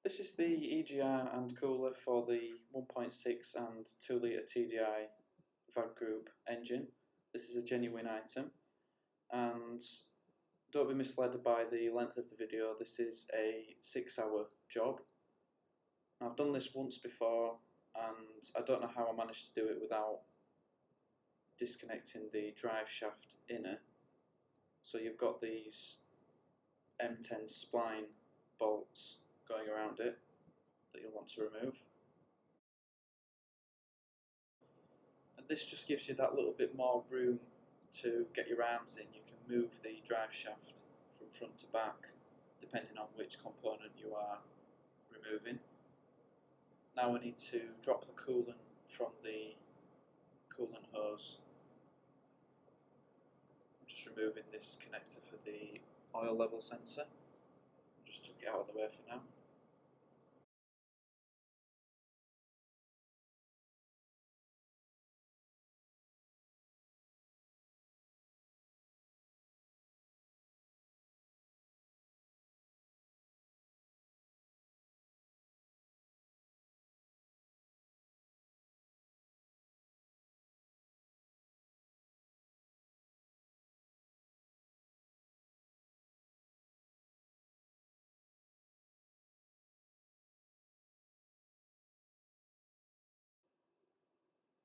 This is the EGR and Cooler for the 1.6 and 2 litre TDI VAG group engine. This is a genuine item, and don't be misled by the length of the video. This is a 6-hour job. I've done this once before and I don't know how I managed to do it without disconnecting the drive shaft inner. So you've got these M10 spline bolts going around it that you'll want to remove. And this just gives you that little bit more room to get your arms in. You can move the drive shaft from front to back depending on which component you are removing. Now we need to drop the coolant from the coolant hose. I'm just removing this connector for the oil level sensor. Just took it out of the way for now.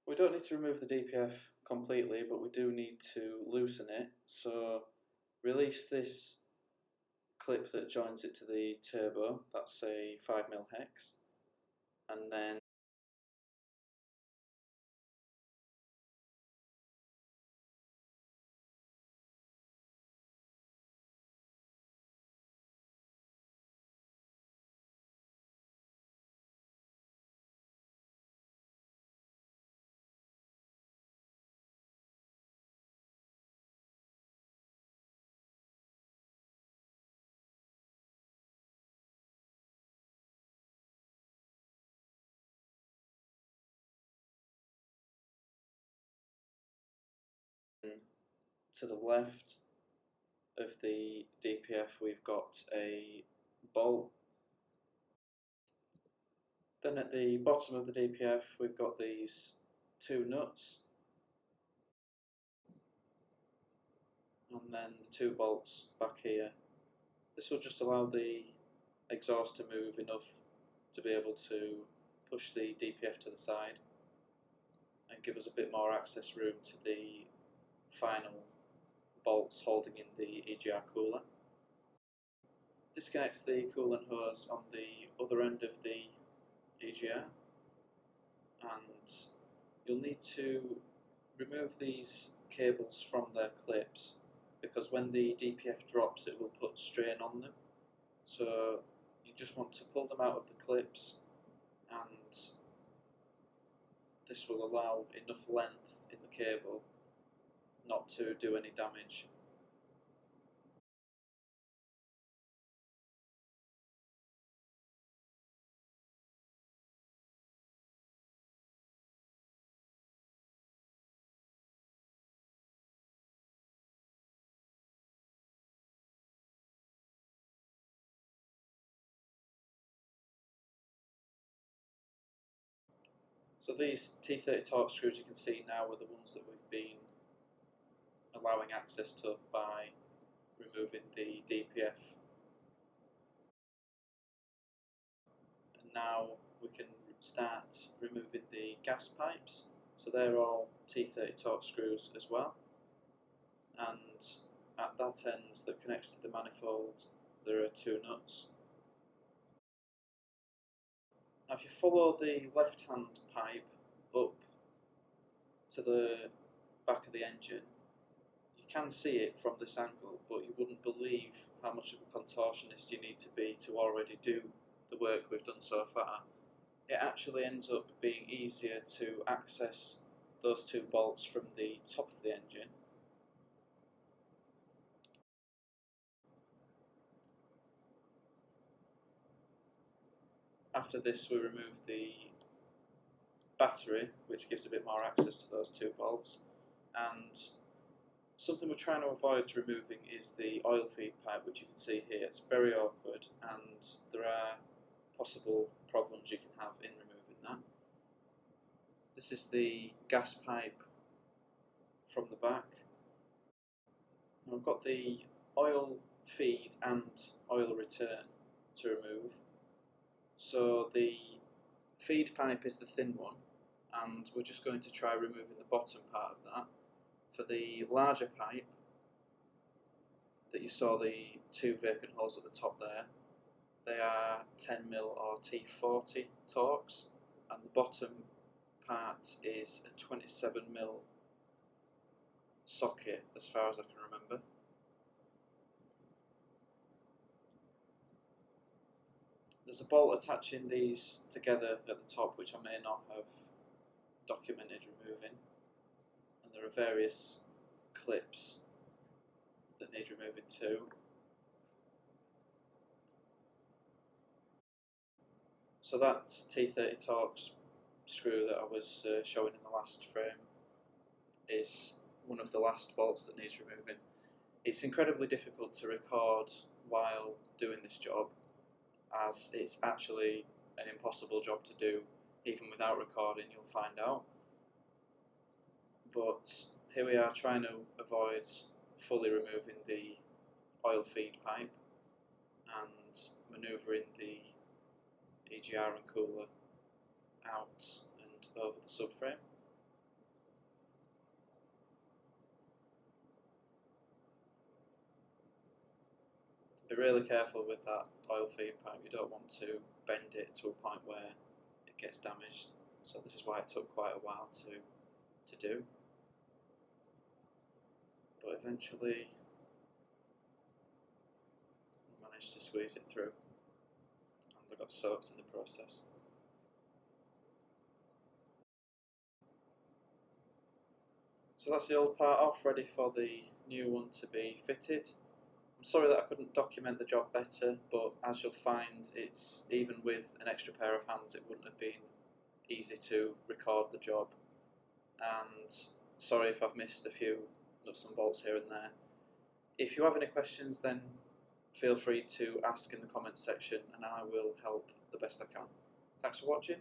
We don't need to remove the DPF completely, but we do need to loosen it. So release this clip that joins it to the turbo, that's a 5mm hex, and then to the left of the DPF we've got a bolt. Then at the bottom of the DPF we've got these two nuts, and then the two bolts back here. This will just allow the exhaust to move enough to be able to push the DPF to the side and give us a bit more access room to the final bolts holding in the EGR cooler. Disconnect the coolant hose on the other end of the EGR, and you'll need to remove these cables from their clips because when the DPF drops it will put strain on them. So you just want to pull them out of the clips, and this will allow enough length in the cable not to do any damage. So these T30 torque screws you can see now are the ones that we've been allowing access to by removing the DPF. And now we can start removing the gas pipes. So they're all T30 torque screws as well. And at that end that connects to the manifold there are two nuts. Now if you follow the left hand pipe up to the back of the engine, you can see it from this angle, but you wouldn't believe how much of a contortionist you need to be to already do the work we've done so far. It actually ends up being easier to access those two bolts from the top of the engine. After this we remove the battery, which gives a bit more access to those two bolts, and something we're trying to avoid removing is the oil feed pipe, which you can see here. It's very awkward and there are possible problems you can have in removing that. This is the gas pipe from the back. And I've got the oil feed and oil return to remove. So the feed pipe is the thin one, and we're just going to try removing the bottom part of that. For the larger pipe that you saw, the two vacant holes at the top there, they are 10mm or T40 Torx, and the bottom part is a 27mm socket as far as I can remember. There's a bolt attaching these together at the top which I may not have documented removing, and there are various clips that need removing too. So that T30 Torx screw that I was showing in the last frame is one of the last bolts that needs removing. It's incredibly difficult to record while doing this job, as it's actually an impossible job to do. Even without recording, you'll find out. But here we are trying to avoid fully removing the oil feed pipe and manoeuvring the EGR and Cooler out and over the subframe. Be really careful with that oil feed pipe. You don't want to bend it to a point where it gets damaged. So this is why it took quite a while to do. But eventually I managed to squeeze it through, and I got soaked in the process. So that's the old part off, ready for the new one to be fitted. I'm sorry that I couldn't document the job better, but as you'll find, it's even with an extra pair of hands, it wouldn't have been easy to record the job. And sorry if I've missed a few nuts and bolts here and there. If you have any questions, then feel free to ask in the comments section and I will help the best I can. Thanks for watching.